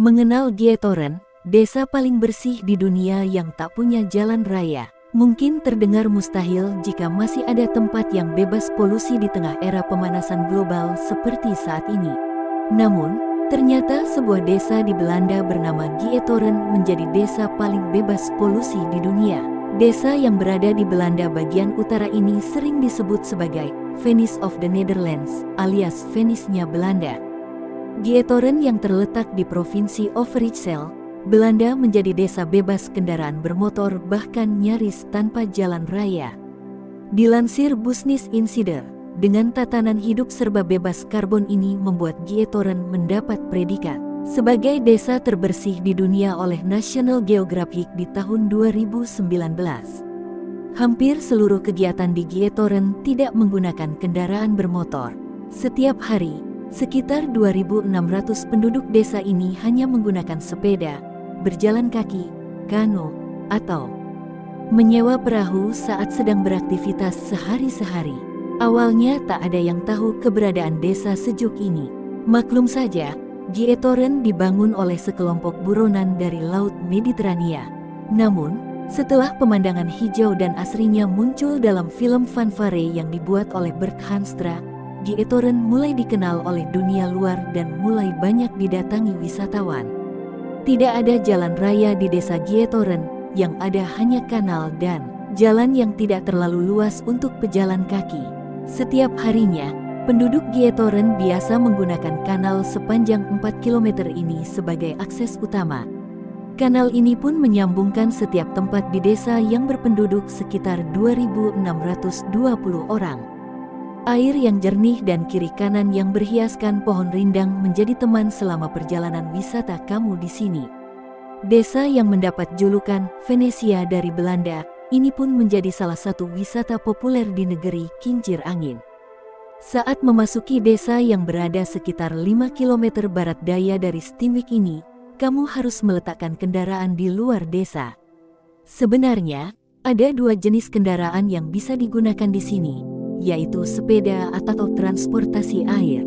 Mengenal Gietoren, desa paling bersih di dunia yang tak punya jalan raya. Mungkin terdengar mustahil jika masih ada tempat yang bebas polusi di tengah era pemanasan global seperti saat ini. Namun, ternyata sebuah desa di Belanda bernama Gietoren menjadi desa paling bebas polusi di dunia. Desa yang berada di Belanda bagian utara ini sering disebut sebagai Venice of the Netherlands, alias Venice-nya Belanda. Gietoren yang terletak di Provinsi Overijssel, Belanda menjadi desa bebas kendaraan bermotor bahkan nyaris tanpa jalan raya. Dilansir Business Insider, dengan tatanan hidup serba bebas karbon ini membuat Gietoren mendapat predikat sebagai desa terbersih di dunia oleh National Geographic di tahun 2019. Hampir seluruh kegiatan di Gietoren tidak menggunakan kendaraan bermotor. Setiap hari, sekitar 2.600 penduduk desa ini hanya menggunakan sepeda, berjalan kaki, kano, atau menyewa perahu saat sedang beraktivitas sehari-hari. Awalnya tak ada yang tahu keberadaan desa sejuk ini. Maklum saja, Gietoren dibangun oleh sekelompok buronan dari Laut Mediterania. Namun, setelah pemandangan hijau dan asrinya muncul dalam film Fanfare yang dibuat oleh Bert Hanstra, Gietoren mulai dikenal oleh dunia luar dan mulai banyak didatangi wisatawan. Tidak ada jalan raya di desa Gietoren, yang ada hanya kanal dan jalan yang tidak terlalu luas untuk pejalan kaki. Setiap harinya, penduduk Gietoren biasa menggunakan kanal sepanjang 4 km ini sebagai akses utama. Kanal ini pun menyambungkan setiap tempat di desa yang berpenduduk sekitar 2.620 orang. Air yang jernih dan kiri kanan yang berhiaskan pohon rindang menjadi teman selama perjalanan wisata kamu di sini. Desa yang mendapat julukan Venesia dari Belanda, ini pun menjadi salah satu wisata populer di negeri kincir angin. Saat memasuki desa yang berada sekitar 5 km barat daya dari Steenwijk ini, kamu harus meletakkan kendaraan di luar desa. Sebenarnya, ada dua jenis kendaraan yang bisa digunakan di sini, yaitu sepeda atau transportasi air.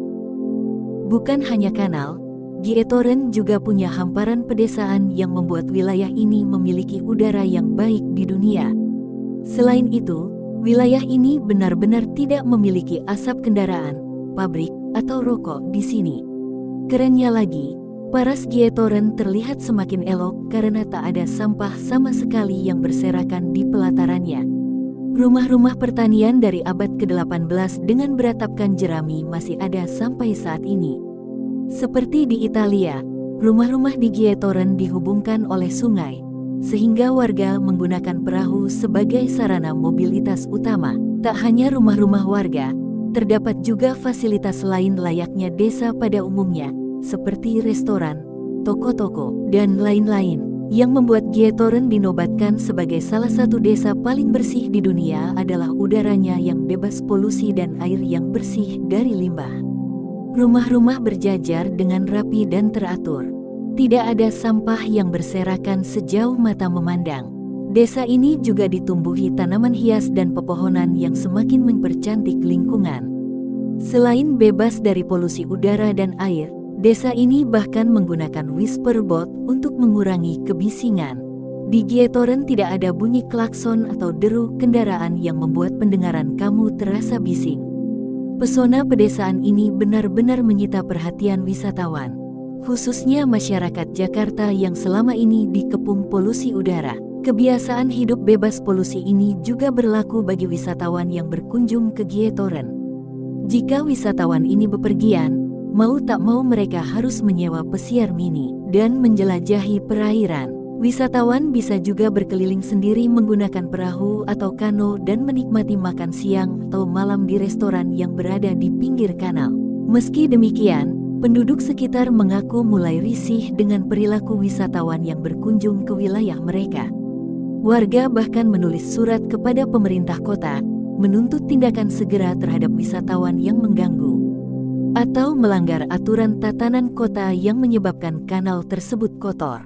Bukan hanya kanal, Gietoren juga punya hamparan pedesaan yang membuat wilayah ini memiliki udara yang baik di dunia. Selain itu, wilayah ini benar-benar tidak memiliki asap kendaraan, pabrik, atau rokok di sini. Kerennya lagi, paras Gietoren terlihat semakin elok karena tak ada sampah sama sekali yang berserakan di pelatarannya. Rumah-rumah pertanian dari abad ke-18 dengan beratapkan jerami masih ada sampai saat ini. Seperti di Italia, rumah-rumah di Gietoren dihubungkan oleh sungai, sehingga warga menggunakan perahu sebagai sarana mobilitas utama. Tak hanya rumah-rumah warga, terdapat juga fasilitas lain layaknya desa pada umumnya, seperti restoran, toko-toko, dan lain-lain. Yang membuat Gietoren dinobatkan sebagai salah satu desa paling bersih di dunia adalah udaranya yang bebas polusi dan air yang bersih dari limbah. Rumah-rumah berjajar dengan rapi dan teratur. Tidak ada sampah yang berserakan sejauh mata memandang. Desa ini juga ditumbuhi tanaman hias dan pepohonan yang semakin mempercantik lingkungan. Selain bebas dari polusi udara dan air, desa ini bahkan menggunakan whisperboard untuk mengurangi kebisingan. Di Gietoren tidak ada bunyi klakson atau deru kendaraan yang membuat pendengaran kamu terasa bising. Pesona pedesaan ini benar-benar menyita perhatian wisatawan, khususnya masyarakat Jakarta yang selama ini dikepung polusi udara. Kebiasaan hidup bebas polusi ini juga berlaku bagi wisatawan yang berkunjung ke Gietoren. Jika wisatawan ini bepergian, mau tak mau mereka harus menyewa pesiar mini dan menjelajahi perairan. Wisatawan bisa juga berkeliling sendiri menggunakan perahu atau kano dan menikmati makan siang atau malam di restoran yang berada di pinggir kanal. Meski demikian, penduduk sekitar mengaku mulai risih dengan perilaku wisatawan yang berkunjung ke wilayah mereka. Warga bahkan menulis surat kepada pemerintah kota, menuntut tindakan segera terhadap wisatawan yang mengganggu atau melanggar aturan tatanan kota yang menyebabkan kanal tersebut kotor.